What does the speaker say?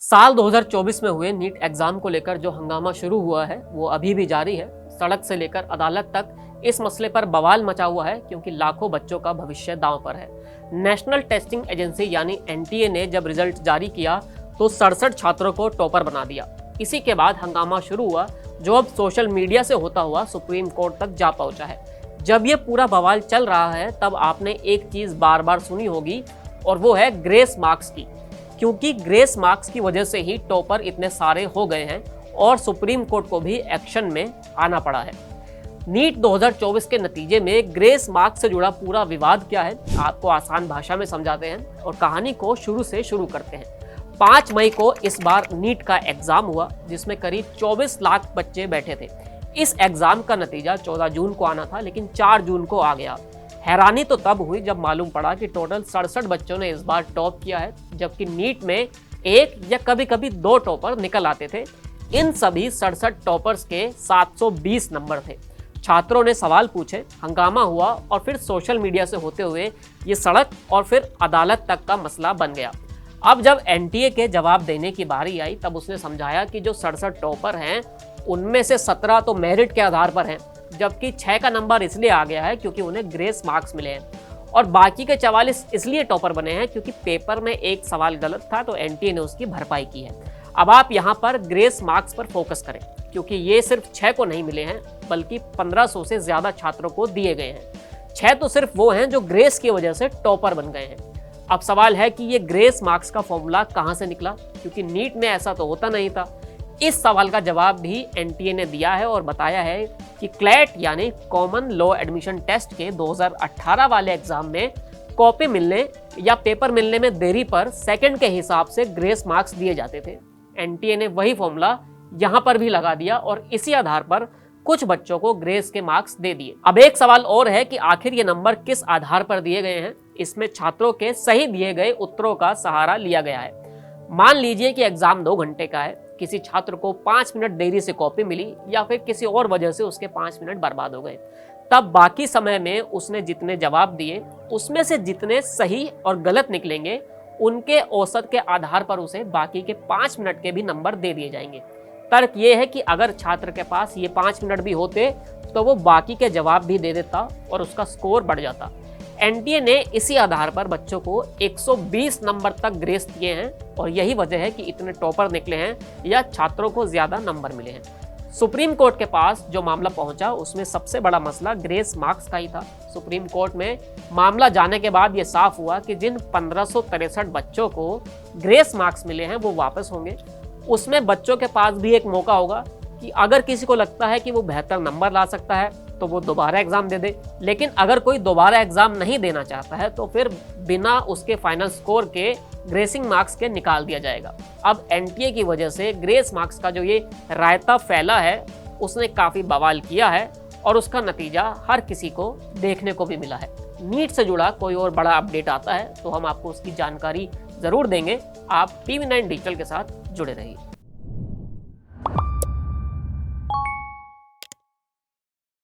साल 2024 में हुए नीट एग्जाम को लेकर जो हंगामा शुरू हुआ है वो अभी भी जारी है। सड़क से लेकर अदालत तक इस मसले पर बवाल मचा हुआ है क्योंकि लाखों बच्चों का भविष्य दांव पर है। नेशनल टेस्टिंग एजेंसी यानी एनटीए ने जब रिजल्ट जारी किया तो 67 छात्रों को टॉपर बना दिया। इसी के बाद हंगामा शुरू हुआ जो अब सोशल मीडिया से होता हुआ सुप्रीम कोर्ट तक जा पहुंचा है। जब ये पूरा बवाल चल रहा है तब आपने एक चीज बार बार सुनी होगी और वो है ग्रेस मार्क्स की, क्योंकि ग्रेस मार्क्स की वजह से ही टॉपर इतने सारे हो गए हैं और सुप्रीम कोर्ट को भी एक्शन में आना पड़ा है। नीट 2024 के नतीजे में ग्रेस मार्क्स से जुड़ा पूरा विवाद क्या है, आपको आसान भाषा में समझाते हैं और कहानी को शुरू से शुरू करते हैं। 5 मई को इस बार नीट का एग्जाम हुआ जिसमें करीब 24 लाख बच्चे बैठे थे। इस एग्जाम का नतीजा 14 जून को आना था लेकिन 4 जून को आ गया। हैरानी तो तब हुई जब मालूम पड़ा कि टोटल 67 बच्चों ने इस बार टॉप किया है, जबकि नीट में एक या कभी कभी 2 टॉपर निकल आते थे। इन सभी 67 टॉपर्स के 720 नंबर थे। छात्रों ने सवाल पूछे, हंगामा हुआ और फिर सोशल मीडिया से होते हुए ये सड़क और फिर अदालत तक का मसला बन गया। अब जब एनटीए के जवाब देने की बारी आई तब उसने समझाया कि जो 67 टॉपर हैं उनमें से 17 तो मेरिट के आधार पर हैं, जबकि 6 का नंबर इसलिए आ गया है क्योंकि उन्हें ग्रेस मार्क्स मिले हैं और बाकी के 44 इसलिए टॉपर बने हैं क्योंकि पेपर में एक सवाल गलत था तो एनटीए ने उसकी भरपाई की है। अब आप यहाँ पर ग्रेस मार्क्स पर फोकस करें क्योंकि ये सिर्फ 6 को नहीं मिले हैं बल्कि 1500 से ज्यादा छात्रों को दिए गए हैं। 6 तो सिर्फ वो हैं जो ग्रेस की वजह से टॉपर बन गए हैं। अब सवाल है कि ये ग्रेस मार्क्स का फॉर्मूला कहाँ से निकला, क्योंकि नीट में ऐसा तो होता नहीं था। इस सवाल का जवाब भी एनटीए ने दिया है और बताया है कि क्लैट यानी कॉमन लॉ एडमिशन टेस्ट के 2018 वाले एग्जाम में कॉपी मिलने या पेपर मिलने में देरी पर सेकंड के हिसाब से ग्रेस मार्क्स दिए जाते थे। एनटीए ने वही फॉर्मूला यहाँ पर भी लगा दिया और इसी आधार पर कुछ बच्चों को ग्रेस के मार्क्स दे दिए। अब एक सवाल और है कि आखिर ये नंबर किस आधार पर दिए गए हैं। इसमें छात्रों के सही दिए गए उत्तरों का सहारा लिया गया है। मान लीजिए कि एग्जाम 2 घंटे का है, किसी छात्र को 5 मिनट देरी से कॉपी मिली या फिर किसी और वजह से उसके 5 मिनट बर्बाद हो गए, तब बाकी समय में उसने जितने जवाब दिए उसमें से जितने सही और गलत निकलेंगे उनके औसत के आधार पर उसे बाकी के 5 मिनट के भी नंबर दे दिए जाएंगे। तर्क ये है कि अगर छात्र के पास ये 5 मिनट भी होते तो वो बाकी के जवाब भी दे देता और उसका स्कोर बढ़ जाता। एनटीए ने इसी आधार पर बच्चों को 120 नंबर तक ग्रेस दिए हैं और यही वजह है कि इतने टॉपर निकले हैं या छात्रों को ज्यादा नंबर मिले हैं। सुप्रीम कोर्ट के पास जो मामला पहुंचा उसमें सबसे बड़ा मसला ग्रेस मार्क्स का ही था। सुप्रीम कोर्ट में मामला जाने के बाद यह साफ हुआ कि जिन 1563 बच्चों को ग्रेस मार्क्स मिले हैं वो वापस होंगे। उसमें बच्चों के पास भी एक मौका होगा कि अगर किसी को लगता है कि वो बेहतर नंबर ला सकता है तो वो दोबारा एग्जाम दे दे, लेकिन अगर कोई दोबारा एग्जाम नहीं देना चाहता है तो फिर बिना उसके फाइनल स्कोर के ग्रेसिंग मार्क्स के निकाल दिया जाएगा। अब एनटीए की वजह से ग्रेस मार्क्स का जो ये रायता फैला है उसने काफी बवाल किया है और उसका नतीजा हर किसी को देखने को भी मिला है। नीट से जुड़ा कोई और बड़ा अपडेट आता है तो हम आपको उसकी जानकारी जरूर देंगे। आप TV9 डिजिटल के साथ जुड़े रहिए।